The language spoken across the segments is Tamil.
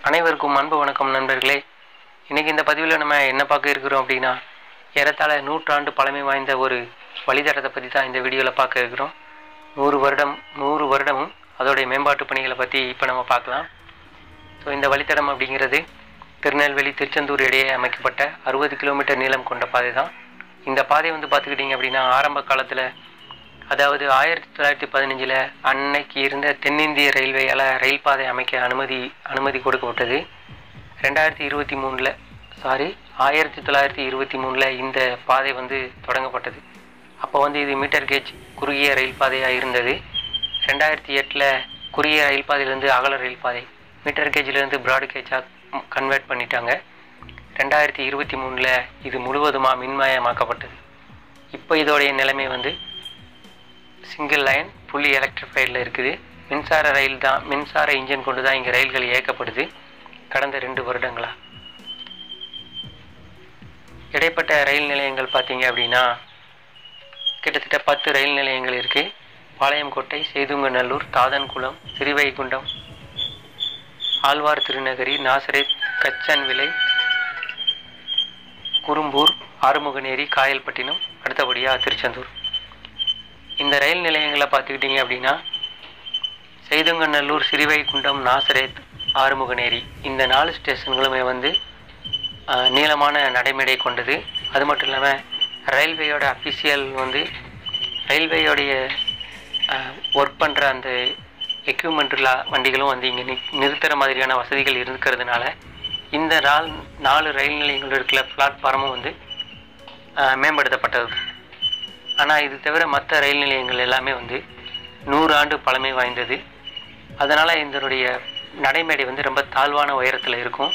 அனைவருக்கும் அன்பு வணக்கம் நண்பர்களே. இன்றைக்கி இந்த பதிவில் நம்ம என்ன பார்க்க இருக்கிறோம் அப்படின்னா, ஏறத்தாழ 100 ஆண்டு பழமை வாய்ந்த ஒரு வழித்தடத்தை பற்றி தான் இந்த வீடியோவில் பார்க்க இருக்கிறோம். 100 வருடமும் அதோடைய மேம்பாட்டு பணிகளை பற்றி இப்போ நம்ம பார்க்கலாம். ஸோ இந்த வழித்தடம் அப்படிங்கிறது திருநெல்வேலி திருச்செந்தூர் இடையே அமைக்கப்பட்ட 60 கிலோமீட்டர் நீளம் கொண்ட பாதை தான். இந்த பாதை பார்த்துக்கிட்டிங்க அப்படின்னா, ஆரம்ப காலத்தில் அதாவது 1915 அன்னைக்கு இருந்த தென்னிந்திய ரயில்வேயால் ரயில் பாதை அமைக்க அனுமதி கொடுக்கப்பட்டது. 1923 இந்த பாதை தொடங்கப்பட்டது. அப்போ இது மீட்டர் கேஜ் குறுகிய ரயில் பாதையாக இருந்தது. 2008 குறுகிய ரயில் பாதையிலேருந்து அகல ரயில் பாதை மீட்டர் கேஜிலேருந்து பிராட் கேஜாக கன்வெர்ட் பண்ணிட்டாங்க. 2023 இது முழுவதுமாக மின்மயமாக்கப்பட்டது. இப்போ இதோடைய நிலைமை சிங்கிள் லைன் ஃபுல்லி எலக்ட்ரிஃபைடில் இருக்குது. மின்சார ரயில் தான், மின்சார இன்ஜின் கொண்டு தான் இங்கே ரயில்கள் இயக்கப்படுது. கடந்த 2 வருடங்களாக இடைப்பட்ட ரயில் நிலையங்கள் பார்த்தீங்க அப்படின்னா கிட்டத்தட்ட 10 ரயில் நிலையங்கள் இருக்குது. பாளையங்கோட்டை, செய்துங்கநல்லூர், தாதன்குளம், ஸ்ரீவைகுண்டம், ஆழ்வார் திருநகரி, நாசரேத், கச்சன்விளை, குரும்பூர், ஆறுமுகநேரி, காயல்பட்டினம், அடுத்தபடியாக திருச்செந்தூர். இந்த ரயில் நிலையங்களை பார்த்துக்கிட்டிங்க அப்படின்னா செய்துங்கநல்லூர், ஸ்ரீவைகுண்டம், நாசரேத், ஆறுமுகநேரி இந்த 4 ஸ்டேஷன்களுமே நீளமான நடைமேடை கொண்டது. அது மட்டும் இல்லாமல் ரயில்வேயோட அஃபிஷியல் ரயில்வேயோடைய ஒர்க் பண்ணுற அந்த எக்யூப்மெண்ட்ல வண்டிகளும் இங்கே நிறுத்துகிற மாதிரியான வசதிகள் இருக்கிறதுனால இந்த 4 ரயில் நிலையங்கள் இருக்கிற பிளாட்ஃபார்மும் மேம்படுத்தப்பட்டது. ஆனால் இது தவிர மற்ற ரயில் நிலையங்கள் எல்லாமே 100 ஆண்டு பழமை வாய்ந்தது. அதனால் இதனுடைய நடைமேடை ரொம்ப தாழ்வான உயரத்தில் இருக்கும்.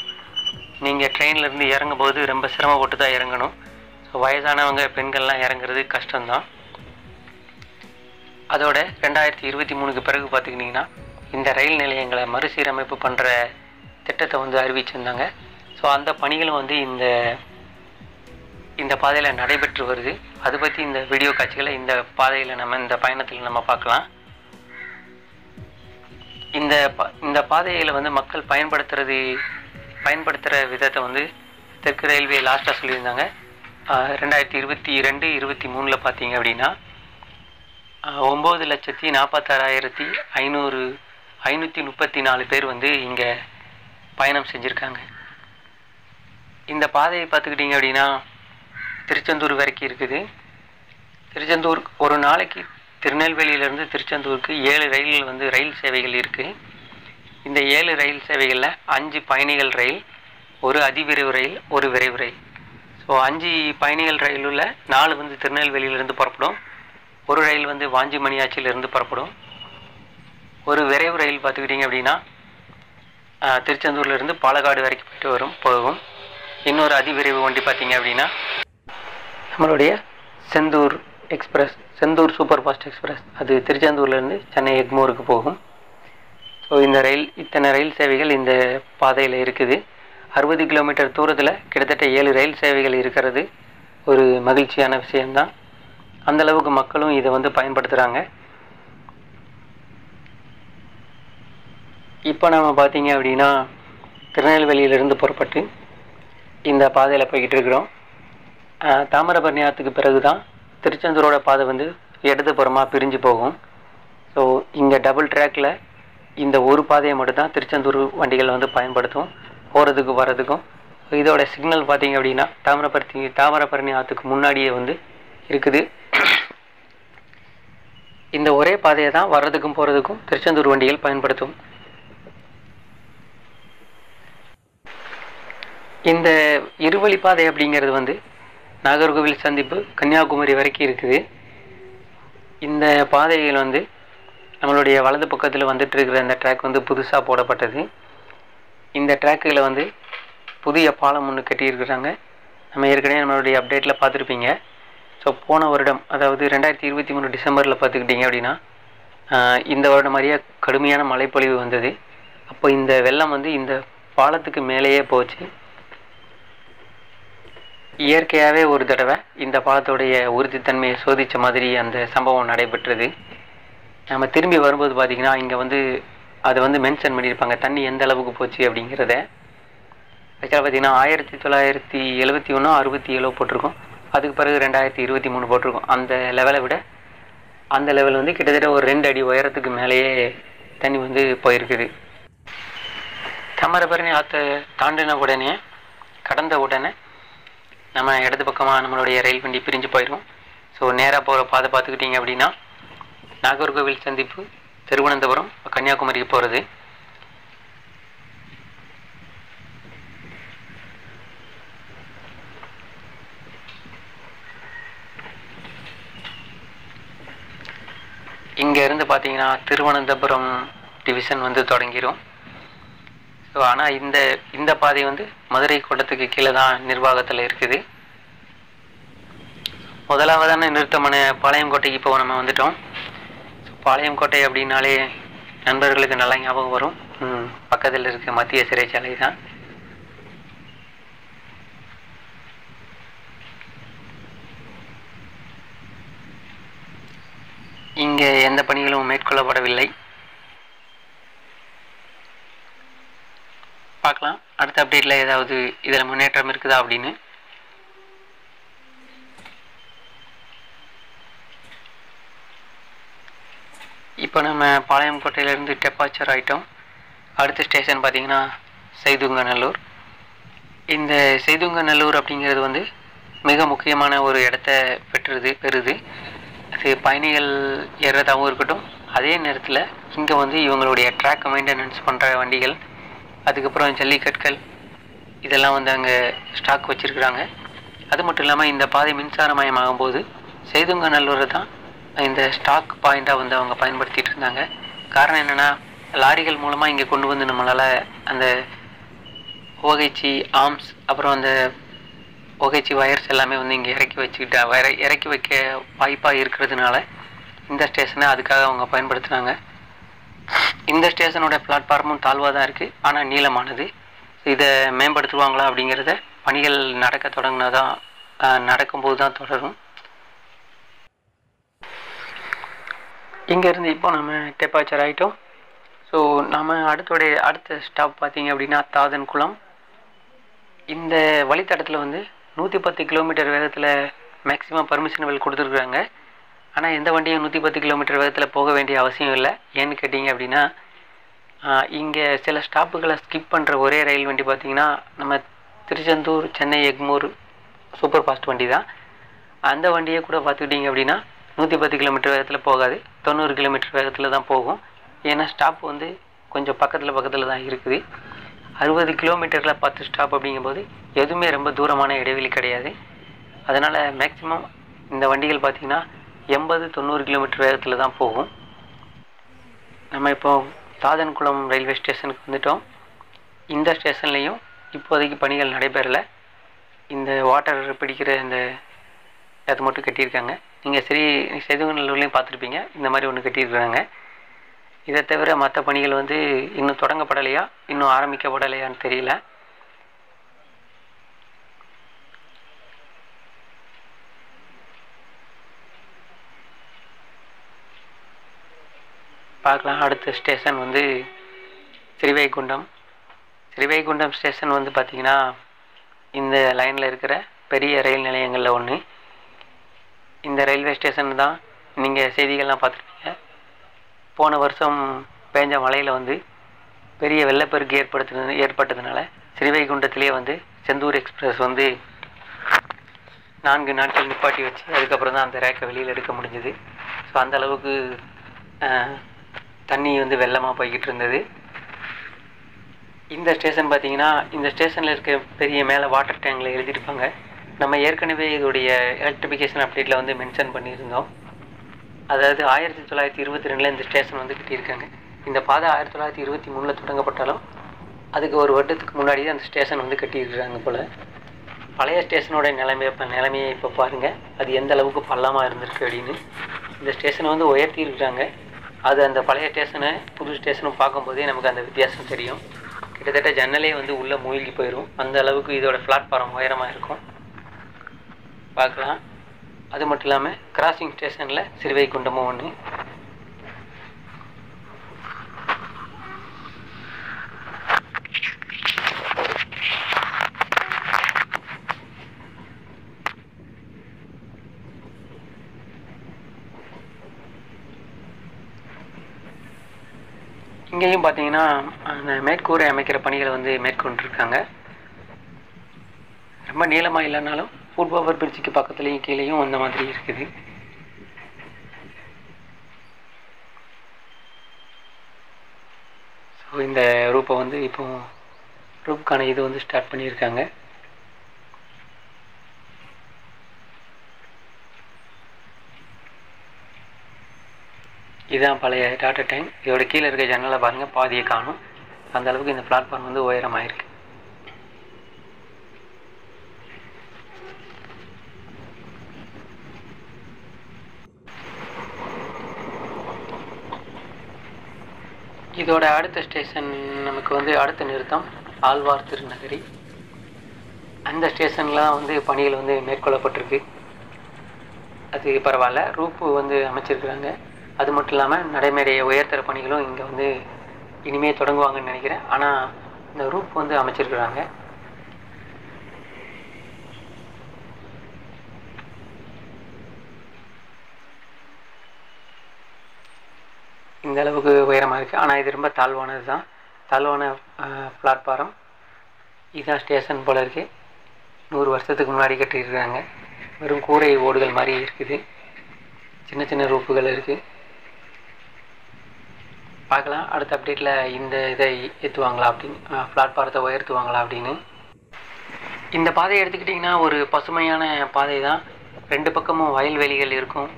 நீங்கள் ட்ரெயின்லேருந்து இறங்கும்போது ரொம்ப சிரமப்பட்டு தான் இறங்கணும். ஸோ வயதானவங்க, பெண்கள்லாம் இறங்குறது கஷ்டம்தான். அதோட 2023 பிறகு பார்த்துக்கிட்டிங்கன்னா இந்த ரயில் நிலையங்களை மறுசீரமைப்பு பண்ணுற திட்டத்தை அறிவிச்சிருந்தாங்க. ஸோ அந்த பணிகளும் இந்த பாதையில் நடைபெற்று வருது. அது பற்றி இந்த வீடியோ காட்சிகளை இந்த பாதையில் இந்த பயணத்தில் நம்ம பார்க்கலாம். இந்த பாதையில் மக்கள் பயன்படுத்துகிற விதத்தை தெற்கு ரயில்வே லாஸ்ட்டாக சொல்லியிருந்தாங்க. 2022-23 பார்த்தீங்க அப்படின்னா 9,46,534 பேர் இங்கே பயணம் செஞ்சுருக்காங்க. இந்த பாதையை பார்த்துக்கிட்டிங்க அப்படின்னா திருச்செந்தூர் வரைக்கும் இருக்குது. திருச்செந்தூர் ஒரு நாளைக்கு திருநெல்வேலியிலேருந்து திருச்செந்தூருக்கு 7 ரயில்கள் ரயில் சேவைகள் இருக்குது. இந்த 7 ரயில் சேவைகளில் 5 பயணிகள் ரயில், ஒரு அதிவிரைவு ரயில், ஒரு விரைவு ரயில். ஸோ 5 பயணிகள் ரயிலில் 4 திருநெல்வேலியிலேருந்து புறப்படும். ஒரு ரயில் வாஞ்சி மணியாச்சியிலேருந்து புறப்படும். ஒரு விரைவு ரயில் பார்த்துக்கிட்டிங்க அப்படின்னா திருச்செந்தூர்லேருந்து பாலக்காடு வரைக்கும் போகும். இன்னொரு அதிவிரைவு வண்டி பார்த்திங்க அப்படின்னா நம்மளுடைய செந்தூர் சூப்பர் ஃபாஸ்ட் எக்ஸ்பிரஸ், அது திருச்செந்தூர்லேருந்து சென்னை எக்மோருக்கு போகும். ஸோ இத்தனை ரயில் சேவைகள் இந்த பாதையில் இருக்குது. 60 கிலோமீட்டர் தூரத்தில் கிட்டத்தட்ட 7 ரயில் சேவைகள் இருக்கிறது ஒரு மகிழ்ச்சியான விஷயம்தான். அந்தளவுக்கு மக்களும் இதை பயன்படுத்துகிறாங்க. இப்போ நம்ம பார்த்தீங்க அப்படின்னா திருநெல்வேலியிலிருந்து புறப்பட்டு இந்த பாதையில் போய்கிட்டு இருக்கிறோம். தாமிரபரணி ஆற்றுக்கு பிறகு தான் திருச்செந்தூரோட பாதை இடதுபுறமாக பிரிஞ்சு போகும். ஸோ இங்கே டபுள் ட்ராக்கில் இந்த ஒரு பாதையை மட்டும்தான் திருச்செந்தூர் வண்டிகள் பயன்படுத்தும் போகிறதுக்கும் வர்றதுக்கும். இதோட சிக்னல் பார்த்திங்க அப்படின்னா தாமிரபரணி ஆற்றுக்கு முன்னாடியே இருக்குது. இந்த ஒரே பாதையை தான் வர்றதுக்கும் போகிறதுக்கும் திருச்செந்தூர் வண்டிகள் பயன்படுத்தும். இந்த இருவழி பாதை அப்படிங்கிறது நாகர்கோவில் சந்திப்பு கன்னியாகுமரி வரைக்கும் இருக்குது. இந்த பாதைகள் நம்மளுடைய வலது பக்கத்தில் இருக்கிற இந்த ட்ராக் புதுசாக போடப்பட்டது. இந்த ட்ராக்கில் புதிய பாலம் ஒன்று கட்டியிருக்கிறாங்க. நம்ம ஏற்கனவே நம்மளுடைய அப்டேட்டில் பார்த்துருப்பீங்க. ஸோ போன வருடம், அதாவது 2023 டிசம்பரில் பார்த்துக்கிட்டிங்க அப்படின்னா இந்த வருடம் மாதிரியே கடுமையான மழைப்பொழிவு வந்தது. அப்போ இந்த வெள்ளம் இந்த பாலத்துக்கு மேலேயே போச்சு. இயற்கையாகவே ஒரு தடவை இந்த பாலத்தோடைய உறுதித்தன்மையை சோதித்த மாதிரி அந்த சம்பவம் நடைபெற்றது. நம்ம திரும்பி வரும்போது பார்த்திங்கன்னா இங்கே அதை வந்து மென்ஷன் பண்ணியிருப்பாங்க தண்ணி எந்த அளவுக்கு போச்சு அப்படிங்கிறத. ஆக்சுவலாக பார்த்தீங்கன்னா 1971 67 போட்டிருக்கோம். அதுக்கு பிறகு 2023 போட்டிருக்கோம். அந்த லெவலை விட அந்த லெவல் வந்து கிட்டத்தட்ட ஒரு 2 அடி உயரத்துக்கு மேலேயே தண்ணி வந்து போயிருக்குது. தாமிரபரணி ஆற்றை தாண்டின உடனே கடந்த உடனே நம்ம இடது பக்கமாக நம்மளுடைய ரயில் வண்டி பிரிஞ்சு போயிடும். ஸோ நேராக போகிற பாதை பார்த்துக்கிட்டிங்க அப்படின்னா நாகர்கோவில் சந்திப்பு, திருவனந்தபுரம், கன்னியாகுமரிக்கு போகிறது. இங்கேருந்து பார்த்தீங்கன்னா திருவனந்தபுரம் டிவிஷன் வந்து தொடங்கிடும். ஸோ ஆனால் இந்த பாதை வந்து மதுரை கோட்டத்துக்கு கீழே தான் நிர்வாகத்தில் இருக்குது. முதலாவதான நிறுத்தமான பாளையங்கோட்டைக்கு இப்போ நம்ம வந்துட்டோம். பாளையங்கோட்டை அப்படின்னாலே நண்பர்களுக்கு நல்லா ஞாபகம் வரும். பக்கத்தில் இருக்க மத்திய சிறைச்சாலை தான். இங்கே எந்த பணிகளும் மேற்கொள்ளப்படவில்லை. பார்க்கலாம் அடுத்த அப்டேட்டில் ஏதாவது இதில் முன்னேற்றம் இருக்குதா அப்படின்னு. இப்போ நம்ம பாளையங்கோட்டையிலேருந்து டெப்பாச்சர் ஆகிட்டோம். அடுத்த ஸ்டேஷன் பார்த்திங்கன்னா செய்துங்கநல்லூர். இந்த செய்துங்கநல்லூர் அப்படிங்கிறது வந்து மிக முக்கியமான ஒரு இடத்த பெறுது. அது பயணிகள் ஏறுறதாகவும் இருக்கட்டும், அதே நேரத்தில் இங்கே வந்து இவங்களுடைய ட்ராக் மெயின்டெனன்ஸ் பண்ணுற வண்டிகள், அதுக்கப்புறம் ஜல்லிக்கற்கள் இதெல்லாம் வந்து அங்கே ஸ்டாக் வச்சுருக்குறாங்க. அது மட்டும் இல்லாமல் இந்த பாதை மின்சாரமயமாகும் போது செய்துங்கநல்லூரை தான் இந்த ஸ்டாக் பாயிண்ட்டாக வந்து அவங்க பயன்படுத்திகிட்டு இருந்தாங்க. காரணம் என்னென்னா, லாரிகள் மூலமாக இங்கே கொண்டு வந்து நம்மளால் அந்த ஓகைச்சி ஆர்ம்ஸ், அப்புறம் அந்த ஓகைச்சி வயர்ஸ் எல்லாமே வந்து இங்கே இறக்கி வைக்க வாய்ப்பாக இருக்கிறதுனால இந்த ஸ்டேஷனை அதுக்காக அவங்க பயன்படுத்துனாங்க. இந்த ஸ்டேஷனோட பிளாட்ஃபார்மும் தாழ்வாக தான் இருக்குது, ஆனால் நீளமானது. இதை மேம்படுத்துவாங்களா அப்படிங்கிறத பணிகள் நடக்கும்போது தான் தொடரும். இங்கேருந்து இப்போ நம்ம டெப்பாச்சர் ஆகிட்டோம். ஸோ நம்ம அடுத்த ஸ்டாப் பார்த்திங்க அப்படின்னா தாதன்குளம். இந்த வழித்தடத்தில் வந்து 110 கிலோமீட்டர் வேகத்தில் மேக்ஸிமம் பர்மிஷனபிள் கொடுத்துருக்குறாங்க. ஆனால் எந்த வண்டியும் 110 கிலோமீட்டர் வேகத்தில் போக வேண்டிய அவசியம் இல்லை. ஏன்னு கேட்டிங்க அப்படின்னா, இங்கே சில ஸ்டாப்புகளை ஸ்கிப் பண்ணுற ஒரே ரயில் வண்டி பார்த்திங்கன்னா நம்ம திருச்செந்தூர், சென்னை, எக்மூர் சூப்பர் ஃபாஸ்ட் வண்டி தான். அந்த வண்டியை கூட பார்த்துக்கிட்டிங்க அப்படின்னா 110 கிலோமீட்டர் வேகத்தில் போகாது, 90 கிலோமீட்டர் வேகத்தில் தான் போகும். ஏன்னா ஸ்டாப் வந்து கொஞ்சம் பக்கத்தில் தான் இருக்குது. 60 கிலோமீட்டரில் 10 ஸ்டாப் அப்படிங்கும்போது எதுவுமே ரொம்ப தூரமான இடைவெளி கிடையாது. அதனால் மேக்ஸிமம் இந்த வண்டிகள் பார்த்திங்கன்னா 80-90 கிலோமீட்டர் வேகத்தில் தான் போகும். நம்ம இப்போ தாதன்குளம் ரயில்வே ஸ்டேஷனுக்கு வந்துட்டோம். இந்த ஸ்டேஷன்லேயும் இப்போதைக்கு பணிகள் நடைபெறலை. இந்த வாட்டர் பிடிக்கிற இந்த அது மட்டும் கட்டியிருக்காங்க. நீங்கள் செய்துங்கநல்லூர்லேயும் பார்த்துருப்பீங்க, இந்த மாதிரி ஒன்று கட்டியிருக்கிறாங்க. இதை தவிர மற்ற பணிகள் வந்து இன்னும் தொடங்கப்படலையா, இன்னும் ஆரம்பிக்கப்படலையான்னு தெரியல. பார்க்கலாம். அடுத்த ஸ்டேஷன் வந்து ஸ்ரீவைகுண்டம். ஸ்ரீவைகுண்டம் ஸ்டேஷன் வந்து பார்த்திங்கன்னா இந்த லைனில் இருக்கிற பெரிய ரயில் நிலையங்களில் ஒன்று. இந்த ரயில்வே ஸ்டேஷன் தான் நீங்கள் செய்திகள்லாம் பார்த்துருப்பீங்க. போன வருஷம் பேஞ்ச மழையில் வந்து பெரிய வெள்ளப்பெருக்கு ஏற்பட்டதுனால ஸ்ரீவைகுண்டத்திலே வந்து செந்தூர் எக்ஸ்பிரஸ் வந்து 4 நாட்கள் நிப்பாட்டி வச்சு அதுக்கப்புறம் தான் அந்த ரேக்கை வெளியில் எடுக்க முடிஞ்சுது. ஸோ அந்த அளவுக்கு தண்ணி வந்து வெள்ளமாக போய்கிட்டு இருந்தது. இந்த ஸ்டேஷன் பார்த்திங்கன்னா இந்த ஸ்டேஷனில் இருக்க பெரிய மேலே வாட்டர் டேங்கில் எழுதியிருப்பாங்க. நம்ம ஏற்கனவே இதோடைய எலக்ட்ரிஃபிகேஷன் அப்டேட்டில் வந்து மென்ஷன் பண்ணியிருந்தோம். அதாவது 1922 இந்த ஸ்டேஷன் வந்து கட்டியிருக்காங்க. இந்த பாதை 1923 தொடங்கப்பட்டாலும் அதுக்கு ஒரு வருடத்துக்கு முன்னாடி தான் அந்த ஸ்டேஷன் வந்து கட்டியிருக்கிறாங்க போல். பழைய ஸ்டேஷனோட நிலைமையை இப்போ பாருங்கள், அது எந்த அளவுக்கு பள்ளமாக இருந்திருக்கு அப்படின்னு. இந்த ஸ்டேஷனை வந்து உயர்த்தி இருக்கிறாங்க. அது அந்த பழைய ஸ்டேஷனை புது ஸ்டேஷனும் பார்க்கும்போதே நமக்கு அந்த வித்தியாசம் தெரியும். கிட்டத்தட்ட ஜன்னலே வந்து உள்ளே மூழ்கி போயிடும், அந்த அளவுக்கு இதோட பிளாட்ஃபார்ம் உயரமாக இருக்கும். பார்க்கலாம். அது மட்டும் இல்லாமல் கிராசிங் ஸ்டேஷனில் ஸ்ரீவைகுண்டமும் ஒன்று. இங்கேயும் பார்த்தீங்கன்னா அந்த மேற்கூரை அமைக்கிற பணிகளை வந்து மேற்கொண்டிருக்காங்க. ரொம்ப நீளமாக இல்லைனாலும் ஃபுட் ஓவர் பிரிட்ஜுக்கு பக்கத்துலேயும் கீழேயும் அந்த மாதிரி இருக்குது. ஸோ இந்த ரூப்பை வந்து இப்போ ரூப்புக்கான இது வந்து ஸ்டார்ட் பண்ணியிருக்காங்க. இதுதான் பழைய டாட்டா டேங்க். இதோட கீழே இருக்க ஜன்னலை பாருங்கள், பாதியை காணும். அந்த அளவுக்கு இந்த பிளாட்ஃபார்ம் வந்து உயரமாயிருக்கு. இதோட அடுத்த ஸ்டேஷன் நமக்கு வந்து அடுத்த நிறுத்தம் ஆழ்வார் திருநகரி. அந்த ஸ்டேஷனில் தான் வந்து பணிகள் வந்து மேற்கொள்ளப்பட்டிருக்கு. அது பரவாயில்ல, ரூப்பு வந்து அமைச்சிருக்கிறாங்க. அது மட்டும் இல்லாமல் நடைமேடையை உயர்த்தர பணிகளும் இங்கே வந்து இனிமேல் தொடங்குவாங்கன்னு நினைக்கிறேன். ஆனால் இந்த ரூப் வந்து அமைச்சிருக்கிறாங்க. இந்த அளவுக்கு உயரமாக இருக்குது. ஆனால் இது ரொம்ப தாழ்வானது தான், தாழ்வான பிளாட்ஃபாரம். இதுதான் ஸ்டேஷன் போல் இருக்குது. 100 வருஷத்துக்கு முன்னாடி கட்டியிருக்கிறாங்க. வெறும் கூரை ஓடுகள் மாதிரி இருக்குது. சின்ன சின்ன ரூப்புகள் இருக்குது. பார்க்கலாம் அடுத்த அப்டேட்டில் இந்த இதை ஏற்றுவாங்களா அப்படின்னு, பிளாட்ஃபாரத்தை உயர்த்துவாங்களா அப்படின்னு. இந்த பாதையை எடுத்துக்கிட்டிங்கன்னா ஒரு பசுமையான பாதை தான். 2 பக்கமும் வயல்வெளிகள் இருக்கும்.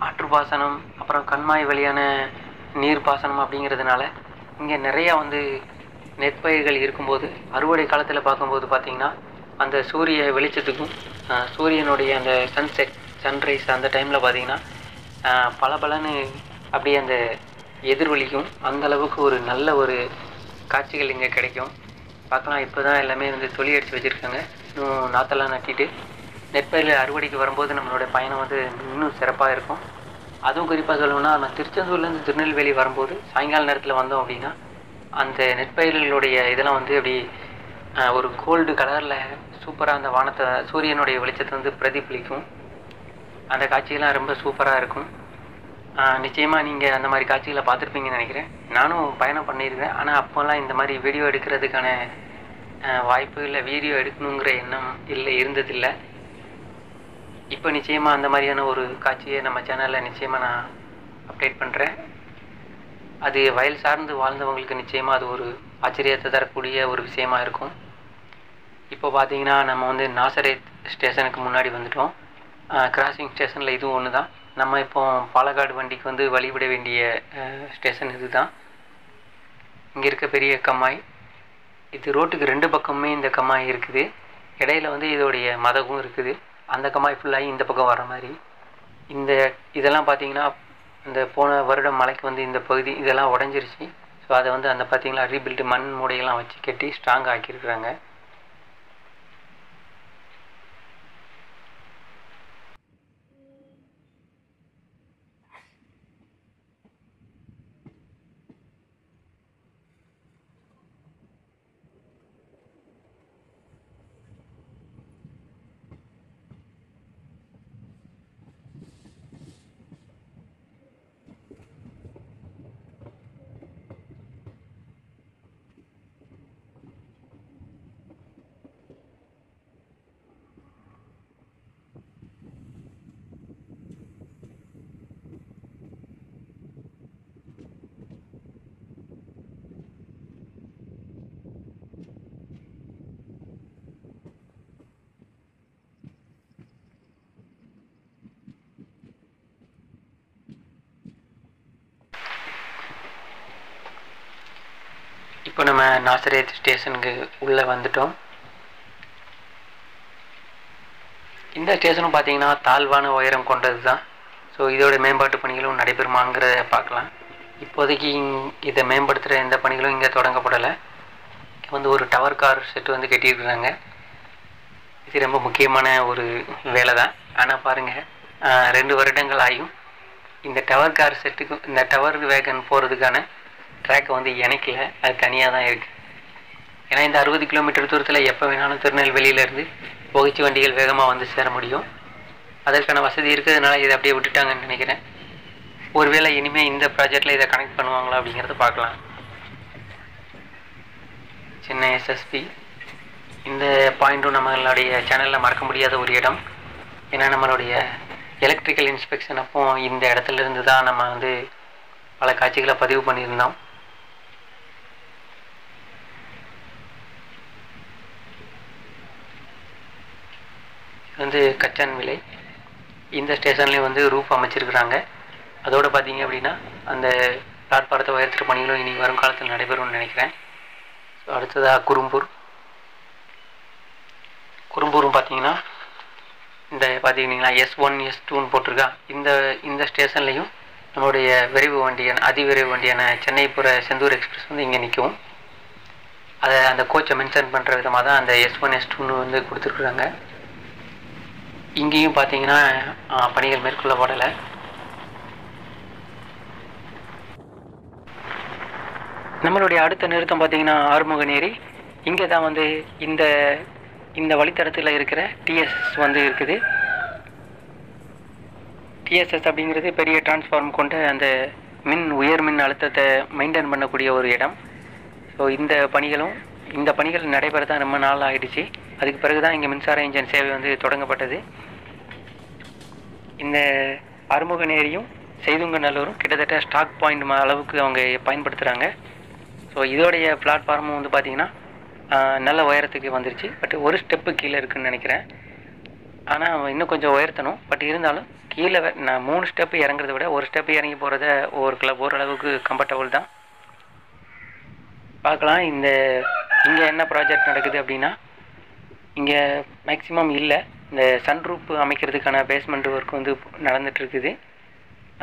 ஆற்றுப்பாசனம் அப்புறம் கண்மாய் வழியான நீர்ப்பாசனம் அப்படிங்கிறதுனால இங்கே நிறையா வந்து நெற்பயிர்கள் இருக்கும்போது அறுவடை காலத்தில் பார்க்கும்போது பார்த்திங்கன்னா அந்த சூரிய வெளிச்சத்துக்கும் சூரியனுடைய அந்த சன்செட் சன்ரைஸ் அந்த டைமில் பார்த்திங்கன்னா பலபலன்னு அப்படியே அந்த எதிரொலிக்கும். அந்தளவுக்கு ஒரு நல்ல ஒரு காட்சிகள் இங்கே கிடைக்கும். பார்க்கலாம். இப்போ தான் எல்லாமே வந்து தொழி அடித்து வச்சுருக்காங்க. இன்னும் நாற்றெல்லாம் நட்டிட்டு நெற்பயிர்கள் அறுவடைக்கு வரும்போது நம்மளோட பயணம் வந்து இன்னும் சிறப்பாக இருக்கும். அதுவும் குறிப்பாக சொல்லணும்னா நம்ம திருச்செந்தூர்லேருந்து திருநெல்வேலி வரும்போது சாயங்கால நேரத்தில் வந்தோம் அப்படின்னா அந்த நெற்பயிர்களுடைய இதெல்லாம் வந்து அப்படி ஒரு கோல்டு கலரில் சூப்பராக அந்த வானத்தை சூரியனுடைய வெளிச்சத்தை வந்து பிரதிபலிக்கும். அந்த காட்சியெல்லாம் ரொம்ப சூப்பராக இருக்கும். நிச்சயமாக நீங்கள் அந்த மாதிரி காட்சிகளை பார்த்துருப்பீங்கன்னு நினைக்கிறேன். நானும் பயணம் பண்ணியிருக்கேன். ஆனால் அப்போல்லாம் இந்த மாதிரி வீடியோ எடுக்கிறதுக்கான வாய்ப்பு இல்லை, வீடியோ எடுக்கணுங்கிற எண்ணம் இருந்ததில்லை. இப்போ நிச்சயமாக அந்த மாதிரியான ஒரு காட்சியை நம்ம சேனலில் நிச்சயமாக நான் அப்டேட் பண்ணுறேன். அது வயல் சார்ந்து வாழ்ந்தவங்களுக்கு நிச்சயமாக அது ஒரு ஆச்சரியத்தை தரக்கூடிய ஒரு விஷயமா இருக்கும். இப்போ பார்த்தீங்கன்னா நம்ம வந்து நாசரேத் ஸ்டேஷனுக்கு முன்னாடி வந்துட்டோம். கிராசிங் ஸ்டேஷனில் இதுவும் ஒன்று தான். நம்ம இப்போ பாலக்காடு வண்டிக்கு வந்து வழிவிட வேண்டிய ஸ்டேஷன் இது தான். இங்கே இருக்க பெரிய கம்மாய் இது. ரோட்டுக்கு 2 பக்கமுமே இந்த கம்மாய் இருக்குது. இடையில வந்து இதோடைய மதகும் இருக்குது. அந்த கம்மாய் ஃபுல்லாகி இந்த பக்கம் வர மாதிரி. இதெல்லாம் பார்த்தீங்கன்னா இந்த போன வருடம் மழைக்கு வந்து இந்த பகுதி இதெல்லாம் உடஞ்சிருச்சு. ஸோ அதை வந்து அந்த பார்த்தீங்களா ரீபில்டு மண் மூடையெல்லாம் வச்சு கட்டி ஸ்ட்ராங் ஆக்கியிருக்கிறாங்க. இப்போ நம்ம நாசரேத் ஸ்டேஷனுக்கு உள்ளே வந்துட்டோம். இந்த ஸ்டேஷனும் பார்த்தீங்கன்னா தாழ்வான உயரம் கொண்டது தான். ஸோ இதோட மேம்பாட்டு பணிகளும் நடைபெறுமாங்கிறத பார்க்கலாம். இப்போதைக்கு இதை மேம்படுத்துகிற எந்த பணிகளும் இங்கே தொடங்கப்படலை. வந்து ஒரு டவர் கார் செட்டு வந்து கட்டியிருக்கிறாங்க. இது ரொம்ப முக்கியமான ஒரு வேலை தான். ஆனால் பாருங்கள், 2 வருடங்கள் ஆகும் இந்த டவர் கார் செட்டுக்கு இந்த டவர் வேகன் போகிறதுக்கான ட்ராக்கை வந்து இணைக்கல. அது தனியாக தான் இருக்குது. ஏன்னா இந்த 60 கிலோமீட்டர் தூரத்தில் எப்போ வேணாலும் திருநெல்வேலியிலேருந்து புகைச்சி வண்டிகள் வேகமாக வந்து சேர முடியும். அதற்கான வசதி இருக்கிறதுனால இதை அப்படியே விட்டுட்டாங்கன்னு நினைக்கிறேன். ஒருவேளை இனிமேல் இந்த ப்ராஜெக்டில் இதை கனெக்ட் பண்ணுவாங்களா அப்படிங்கிறத பார்க்கலாம். சென்னை எஸ்எஸ்பி. இந்த பாயிண்ட்டும் நம்மளுடைய சேனலில் மறக்க முடியாத ஒரு இடம். ஏன்னா நம்மளுடைய எலக்ட்ரிக்கல் இன்ஸ்பெக்ஷன் அப்போ இந்த இடத்துல இருந்து தான் நம்ம வந்து பல காட்சிகளை பதிவு பண்ணியிருந்தோம். இது வந்து கச்சான் விலை. இந்த ஸ்டேஷன்லேயும் வந்து ரூஃப் அமைச்சிருக்கிறாங்க. அதோடு பார்த்தீங்க அப்படின்னா அந்த பிளாட்பாரத்தை உயர்த்துற பணிகளும் இனி வரும் காலத்தில் நடைபெறும்னு நினைக்கிறேன். ஸோ அடுத்ததாக குறும்பூரும் பார்த்தீங்கன்னா இந்த பார்த்தீங்கன்னா S1 S2ன்னு போட்டிருக்கா. இந்த ஸ்டேஷன்லேயும் நம்மளுடைய விரைவு வண்டியான அதிவிரைவு வண்டியான சென்னைப்புற செந்தூர் எக்ஸ்பிரஸ் வந்து இங்கே நிற்கும். அதை அந்த கோச்சை மென்ஷன் பண்ணுற விதமாக தான் அந்த S1 S2ன்னு வந்து கொடுத்துருக்குறாங்க. இங்கேயும் பார்த்தீங்கன்னா பணிகள் மேற்கொள்ளப்படலை. நம்மளுடைய அடுத்த நிறுத்தம் பார்த்தீங்கன்னா ஆறுமுகநேரி. இங்கே தான் வந்து இந்த வழித்தடத்தில் இருக்கிற டிஎஸ்எஸ் வந்து இருக்குது. டிஎஸ்எஸ் அப்படிங்கிறது பெரிய டிரான்ஸ்ஃபார்ம் கொண்ட அந்த உயர் மின் அழுத்தத்தை மெயின்டைன் பண்ணக்கூடிய ஒரு இடம். ஸோ இந்த பணிகள் நடைபெற தான் ரொம்ப நாள் ஆகிடுச்சு. அதுக்கு பிறகு தான் இங்கே மின்சார இன்ஜின் சேவை வந்து தொடங்கப்பட்டது. இந்த ஆறுமுகநேரியும் செய்துங்கநல்லூரும் கிட்டத்தட்ட ஸ்டாக் பாயிண்ட் அளவுக்கு அவங்க பயன்படுத்துகிறாங்க. ஸோ இதோடைய பிளாட்ஃபார்மும் வந்து பார்த்திங்கன்னா நல்ல உயரத்துக்கு வந்துருச்சு. பட் ஒரு ஸ்டெப்பு கீழே இருக்குதுன்னு நினைக்கிறேன். ஆனால் இன்னும் கொஞ்சம் உயர்த்தணும். பட் இருந்தாலும் கீழே நான் 3 ஸ்டெப்பு இறங்குறத விட ஒரு ஸ்டெப்பு இறங்கி போகிறத ஓரளவுக்கு கம்ஃபர்டபுள் தான். பார்க்கலாம். இங்கே என்ன ப்ராஜெக்ட் நடக்குது அப்படின்னா, இங்கே மேக்ஸிமம் இல்லை, இந்த சன்ரூப் அமைக்கிறதுக்கான பேஸ்மெண்ட் ஒர்க் வந்து நடந்துகிட்ருக்குது.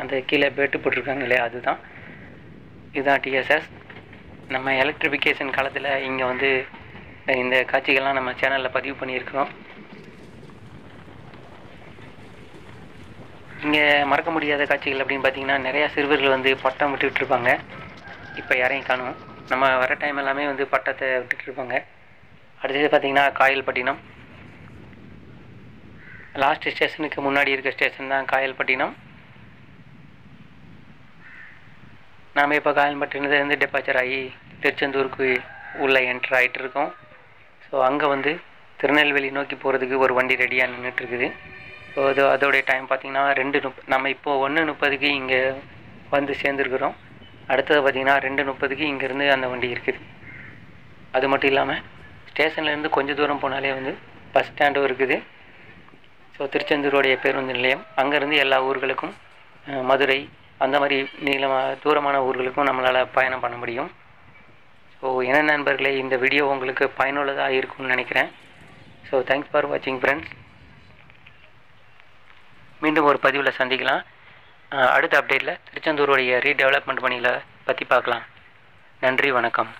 அந்த கீழே பெட்டு போட்டிருக்காங்க இல்லையா, இதுதான் டிஎஸ்எஸ். நம்ம எலக்ட்ரிஃபிகேஷன் காலத்தில் இங்கே வந்து இந்த காட்சிகள்லாம் நம்ம சேனலில் பதிவு பண்ணியிருக்கிறோம். இங்கே மறக்க முடியாத காட்சிகள் அப்படின்னு பார்த்தீங்கன்னா, நிறையா சிறுவர்கள் வந்து பட்டம் விட்டுட்ருப்பாங்க. இப்போ யாரையும் காணும். நம்ம வர டைம் எல்லாமே வந்து பட்டத்தை விட்டுட்ருப்பாங்க. அடுத்தது பார்த்திங்கன்னா காயல்பட்டினம். லாஸ்ட் ஸ்டேஷனுக்கு முன்னாடி இருக்க ஸ்டேஷன் தான் காயல்பட்டினம். நாம் இப்போ காயல்பட்டினத்துலேருந்து டெபாச்சர் ஆகி திருச்செந்தூருக்கு உள்ளே என்ட்ரு ஆகிட்டு இருக்கோம். ஸோ அங்கே வந்து திருநெல்வேலி நோக்கி போகிறதுக்கு ஒரு வண்டி ரெடியாக நின்றுட்டுருக்குது. ஸோ அதோடைய டைம் பார்த்திங்கன்னா 2:30. நம்ம இப்போது 1:30க்கு இங்கே வந்து சேர்ந்துருக்குறோம். அடுத்தது பார்த்திங்கன்னா 2:30க்கு இங்கேருந்து அந்த வண்டி இருக்குது. அது மட்டும் இல்லாமல் ஸ்டேஷன்லேருந்து கொஞ்சம் தூரம் போனாலே வந்து பஸ் ஸ்டாண்டும் இருக்குது. ஸோ திருச்செந்தூருடைய பேருந்து நிலையம். அங்கேருந்து எல்லா ஊர்களுக்கும், மதுரை அந்த மாதிரி தூரமான ஊர்களுக்கும் நம்மளால் பயணம் பண்ண முடியும். ஸோ என்ன நண்பர்களே, இந்த வீடியோ உங்களுக்கு பயனுள்ளதாக இருக்கும்னு நினைக்கிறேன். ஸோ தேங்க்ஸ் ஃபார் வாட்சிங் ஃப்ரெண்ட்ஸ். மீண்டும் ஒரு பதிவில் சந்திக்கலாம். அடுத்த அப்டேட்டில் திருச்செந்தூருடைய ரீடெவலப்மெண்ட் பணிகளை பற்றி பார்க்கலாம். நன்றி, வணக்கம்.